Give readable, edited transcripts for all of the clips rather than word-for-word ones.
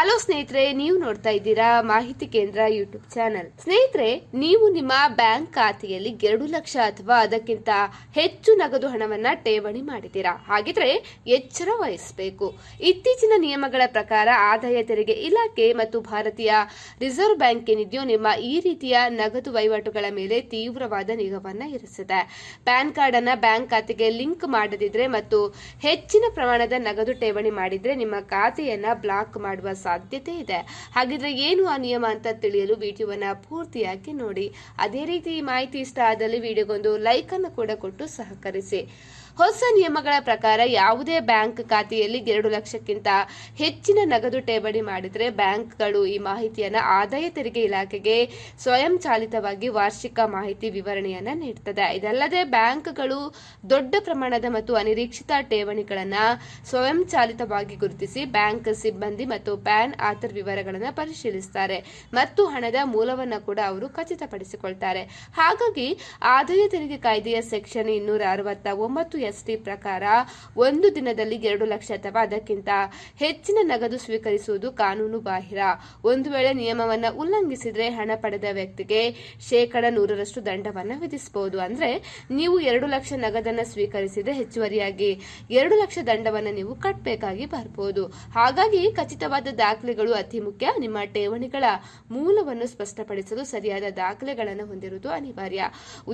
Hello ಸ್ನೇಹಿತರೆ, ನೀವು ನೋಡ್ತಾ ಇದ್ದೀರಾ ಮಾಹಿತಿ ಕೇಂದ್ರ ಯೂಟ್ಯೂಬ್ ಚಾನೆಲ್. ಸ್ನೇಹಿತರೆ, ನೀವು ನಿಮ್ಮ ಬ್ಯಾಂಕ್ ಖಾತೆಯಲ್ಲಿ 2 ಲಕ್ಷ ಅಥವಾ ಅದಕ್ಕಿಂತ ಹೆಚ್ಚು ನಗದು ಹಣವನ್ನ ಠೇವಣಿ ಮಾಡಿದ್ದೀರಾ. ಹಾಗಿದ್ರೆ ಎಚ್ಚರ ವಹಿಸಬೇಕು. ಇತ್ತೀಚಿನ ನಿಯಮಗಳ ಪ್ರಕಾರ ಆದಾಯ ತೆರಿಗೆ ಇಲಾಖೆ ಮತ್ತು ಭಾರತೀಯ ರಿಸರ್ವ್ ಬ್ಯಾಂಕ್ ಏನಿದೆಯೋ ನಿಮ್ಮ ಈ ರೀತಿಯ ನಗದು ವಹಿವಾಟುಗಳ ಮೇಲೆ ತೀವ್ರವಾದ ನಿಗಾವನ್ನ ಇರಿಸಿದೆ. ಪ್ಯಾನ್ ಕಾರ್ಡ್ ಅನ್ನ ಬ್ಯಾಂಕ್ ಖಾತೆಗೆ ಲಿಂಕ್ ಮಾಡದಿದ್ರೆ ಮತ್ತು ಹೆಚ್ಚಿನ ಪ್ರಮಾಣದ ನಗದು ಠೇವಣಿ ಮಾಡಿದ್ರೆ ನಿಮ್ಮ ಖಾತೆಯನ್ನ ಬ್ಲಾಕ್ ಮಾಡುವ ಸಾಧ್ಯತೆ ಇದೆ. ಹಾಗಿದ್ರೆ ಏನು ಆ ನಿಯಮ ಅಂತ ತಿಳಿಯಲು ವಿಡಿಯೋವನ್ನ ಪೂರ್ತಿಯಾಗಿ ನೋಡಿ. ಅದೇ ರೀತಿ ಈ ಮಾಹಿತಿ ಇಷ್ಟ ಆದಲ್ಲಿ ವಿಡಿಯೋಗೊಂದು ಲೈಕ್ ಅನ್ನು ಕೂಡ ಕೊಟ್ಟು ಸಹಕರಿಸಿ. ಹೊಸ ನಿಯಮಗಳ ಪ್ರಕಾರ ಯಾವುದೇ ಬ್ಯಾಂಕ್ ಖಾತೆಯಲ್ಲಿ 2 ಲಕ್ಷಕ್ಕಿಂತ ಹೆಚ್ಚಿನ ನಗದು ಠೇವಣಿ ಮಾಡಿದರೆ ಬ್ಯಾಂಕ್ಗಳು ಈ ಮಾಹಿತಿಯನ್ನ ಆದಾಯ ತೆರಿಗೆ ಇಲಾಖೆಗೆ ಸ್ವಯಂ ಚಾಲಿತವಾಗಿ ವಾರ್ಷಿಕ ಮಾಹಿತಿ ವಿವರಣೆಯನ್ನ ನೀಡುತ್ತದೆ. ಇದಲ್ಲದೆ ಬ್ಯಾಂಕ್ಗಳು ದೊಡ್ಡ ಪ್ರಮಾಣದ ಮತ್ತು ಅನಿರೀಕ್ಷಿತ ಠೇವಣಿಗಳನ್ನ ಸ್ವಯಂ ಚಾಲಿತವಾಗಿ ಗುರುತಿಸಿ ಬ್ಯಾಂಕ್ ಸಿಬ್ಬಂದಿ ಮತ್ತು ಪ್ಯಾನ್ ಆಧಾರ್ ವಿವರಗಳನ್ನು ಪರಿಶೀಲಿಸುತ್ತಾರೆ ಮತ್ತು ಹಣದ ಮೂಲವನ್ನ ಕೂಡ ಅವರು ಖಚಿತಪಡಿಸಿಕೊಳ್ತಾರೆ. ಹಾಗಾಗಿ ಆದಾಯ ತೆರಿಗೆ ಕಾಯ್ದೆಯ ಸೆಕ್ಷನ್ 269 ಎಸ್ಟಿ ಪ್ರಕಾರ ಒಂದು ದಿನದಲ್ಲಿ 2 ಲಕ್ಷ ಅಥವಾ ಅದಕ್ಕಿಂತ ಹೆಚ್ಚಿನ ನಗದು ಸ್ವೀಕರಿಸುವುದು ಕಾನೂನು ಬಾಹಿರ. ಒಂದು ವೇಳೆ ನಿಯಮವನ್ನ ಉಲ್ಲಂಘಿಸಿದ್ರೆ ಹಣ ಪಡೆದ ವ್ಯಕ್ತಿಗೆ 100% ದಂಡವನ್ನ ವಿಧಿಸಬಹುದು. ಅಂದ್ರೆ ನೀವು 2 ಲಕ್ಷ ನಗದನ್ನ ಸ್ವೀಕರಿಸಿದ್ರೆ ಹೆಚ್ಚುವರಿಯಾಗಿ 2 ಲಕ್ಷ ದಂಡವನ್ನ ನೀವು ಕಟ್ಟಬೇಕಾಗಿ ಬರಬಹುದು. ಹಾಗಾಗಿ ಖಚಿತವಾದ ದಾಖಲೆಗಳು ಅತಿ ಮುಖ್ಯ. ನಿಮ್ಮ ಠೇವಣಿಗಳ ಮೂಲವನ್ನು ಸ್ಪಷ್ಟಪಡಿಸಲು ಸರಿಯಾದ ದಾಖಲೆಗಳನ್ನು ಹೊಂದಿರುವುದು ಅನಿವಾರ್ಯ.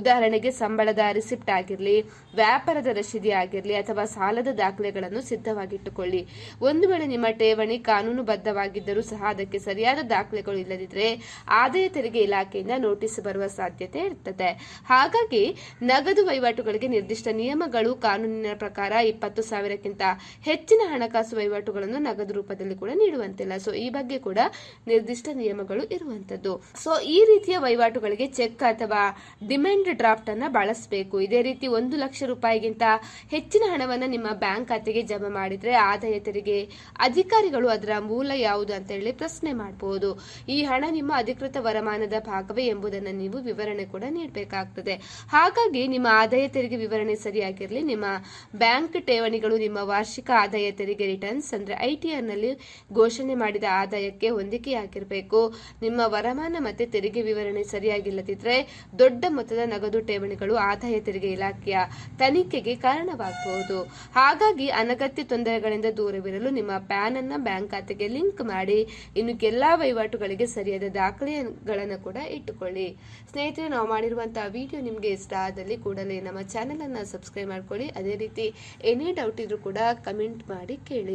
ಉದಾಹರಣೆಗೆ ಸಂಬಳದ ರಿಸಿಪ್ಟ್ ಆಗಿರಲಿ, ವ್ಯಾಪಾರದ ರಶೀದಿ ಆಗಿರಲಿ ಅಥವಾ ಸಾಲದ ದಾಖಲೆಗಳನ್ನು ಸಿದ್ಧವಾಗಿಟ್ಟುಕೊಳ್ಳಿ. ಒಂದು ವೇಳೆ ನಿಮ್ಮ ಠೇವಣಿ ಕಾನೂನುಬದ್ಧವಾಗಿದ್ದರೂ ಸಹ ಅದಕ್ಕೆ ಸರಿಯಾದ ದಾಖಲೆಗಳು ಇಲ್ಲದಿದ್ದರೆ ಆದಾಯ ತೆರಿಗೆ ಇಲಾಖೆಯಿಂದ ನೋಟಿಸ್ ಬರುವ ಸಾಧ್ಯತೆ ಇರುತ್ತದೆ. ಹಾಗಾಗಿ ನಗದು ವಹಿವಾಟುಗಳಿಗೆ ನಿರ್ದಿಷ್ಟ ನಿಯಮಗಳು ಕಾನೂನಿನ ಪ್ರಕಾರ 20,000ಕ್ಕಿಂತ ಹೆಚ್ಚಿನ ಹಣಕಾಸು ವಹಿವಾಟುಗಳನ್ನು ನಗದು ರೂಪದಲ್ಲಿ ಕೂಡ ನೀಡುವಂತಿಲ್ಲ. ಸೊ ಈ ಬಗ್ಗೆ ಕೂಡ ನಿರ್ದಿಷ್ಟ ನಿಯಮಗಳು ಇರುವಂತದ್ದು. ಸೊ ಈ ರೀತಿಯ ವಹಿವಾಟುಗಳಿಗೆ ಚೆಕ್ ಅಥವಾ ಡಿಮ್ಯಾಂಡ್ ಡ್ರಾಫ್ಟ್ ಅನ್ನ ಬಳಸಬೇಕು. ಇದೇ ರೀತಿ 1 ಲಕ್ಷ ರೂಪಾಯಿಗಿಂತ ಹೆಚ್ಚಿನ ಹಣವನ್ನು ನಿಮ್ಮ ಬ್ಯಾಂಕ್ ಖಾತೆಗೆ ಜಮಾ ಮಾಡಿದ್ರೆ ಆದಾಯ ತೆರಿಗೆ ಅಧಿಕಾರಿಗಳು ಅದರ ಮೂಲ ಯಾವುದು ಅಂತ ಹೇಳಿ ಪ್ರಶ್ನೆ ಮಾಡಬಹುದು. ಈ ಹಣ ನಿಮ್ಮ ಅಧಿಕೃತ ವರಮಾನದ ಭಾಗವೇ ಎಂಬುದನ್ನು ನೀವು ವಿವರಣೆ ಕೂಡ ನೀಡಬೇಕಾಗ್ತದೆ. ಹಾಗಾಗಿ ನಿಮ್ಮ ಆದಾಯ ತೆರಿಗೆ ವಿವರಣೆ ಸರಿಯಾಗಿರಲಿ. ನಿಮ್ಮ ಬ್ಯಾಂಕ್ ಠೇವಣಿಗಳು ನಿಮ್ಮ ವಾರ್ಷಿಕ ಆದಾಯ ತೆರಿಗೆ ರಿಟರ್ನ್ಸ್ ಅಂದ್ರೆ ITR ನಲ್ಲಿ ಘೋಷಣೆ ಮಾಡಿದ ಆದಾಯಕ್ಕೆ ಹೊಂದಿಕೆಯಾಗಿರಬೇಕು. ನಿಮ್ಮ ವರಮಾನ ಮತ್ತೆ ತೆರಿಗೆ ವಿವರಣೆ ಸರಿಯಾಗಿಲ್ಲದಿದ್ರೆ ದೊಡ್ಡ ಮೊತ್ತದ ನಗದು ಠೇವಣಿಗಳು ಆದಾಯ ತೆರಿಗೆ ಇಲಾಖೆಯ ತನಿಖೆಗೆ ಕಾರಣವಾಗಬಹುದು. ಹಾಗಾಗಿ ಅನಗತ್ಯ ತೊಂದರೆಗಳಿಂದ ದೂರವಿರಲು ನಿಮ್ಮ ಪ್ಯಾನ್ ಅನ್ನ ಬ್ಯಾಂಕ್ ಖಾತೆಗೆ ಲಿಂಕ್ ಮಾಡಿ ಇನ್ನು ಎಲ್ಲಾ ವಹಿವಾಟುಗಳಿಗೆ ಸರಿಯಾದ ದಾಖಲೆಗಳನ್ನು ಕೂಡ ಇಟ್ಟುಕೊಳ್ಳಿ. ಸ್ನೇಹಿತರೆ, ನಾವು ಮಾಡಿರುವಂತಹ ವಿಡಿಯೋ ನಿಮಗೆ ಇಷ್ಟ ಆದಲ್ಲಿ ಕೂಡಲೇ ನಮ್ಮ ಚಾನೆಲ್ ಅನ್ನ ಸಬ್ಸ್ಕ್ರೈಬ್ ಮಾಡ್ಕೊಳ್ಳಿ. ಅದೇ ರೀತಿ ಏನೇ ಡೌಟ್ ಇದ್ರೂ ಕೂಡ ಕಮೆಂಟ್ ಮಾಡಿ ಕೇಳಿ.